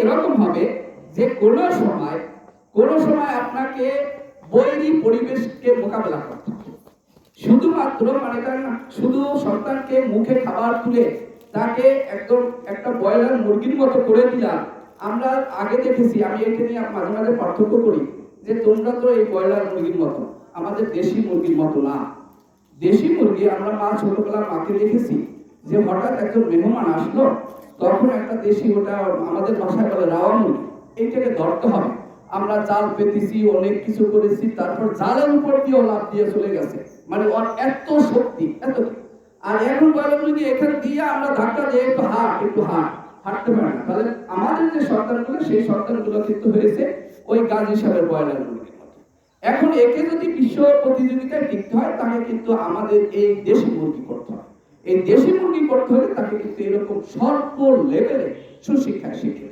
এরকম হবে যে কোনো সময় আপনাকে বৈরী পরিবেশকে মোকাবেলা করতে হবে। শুধুমাত্র মানে শুধু সন্তানকে মুখে খাবার তুলে তাকে একদম একটা ব্রয়লার মুরগির মতো করে দিলাম। আমরা আগে দেখেছি, আমি এটা নিয়ে মাঝে মাঝে পার্থক্য করি যে তোমরা তো এই ব্রয়লার মুরগির মতো, আমাদের দেশি মুরগির মতো না। দেশি মুরগি আমরা ছোটবেলা মাকে দেখেছি যে হঠাৎ একজন মেহমান আসলো, তখন একটা দেশি, ওটা আমাদের ভাষায় বলে রাওয়া মুরগি, এইটাকে ধরতে হবে। আমরা জাল পেতেছি, অনেক কিছু করেছি, তারপর জালের উপর দিয়ে লাফ দিয়ে চলে গেছে, মানে ওর এত শক্তি এত। আর এখন বলে যদি এখানে দিয়ে আমরা ধাক্কা দিয়ে একটু হাঁটতে পারে না। তাহলে আমাদের যে সন্তানগুলো, সেই সন্তানগুলো কিন্তু হয়েছে ওই গাজী সাহেবের ব্রয়লার মুরগির মতো। এখন একে যদি বিশ্ব প্রতিযোগিতায় টিকতে হয়, তাকে কিন্তু আমাদের এই দেশি মুরগি করতে হয়। এই দেশি মুরগি করতে হলে তাকে কিন্তু এরকম স্বল্প লেভেলে সুশিক্ষায় শিখে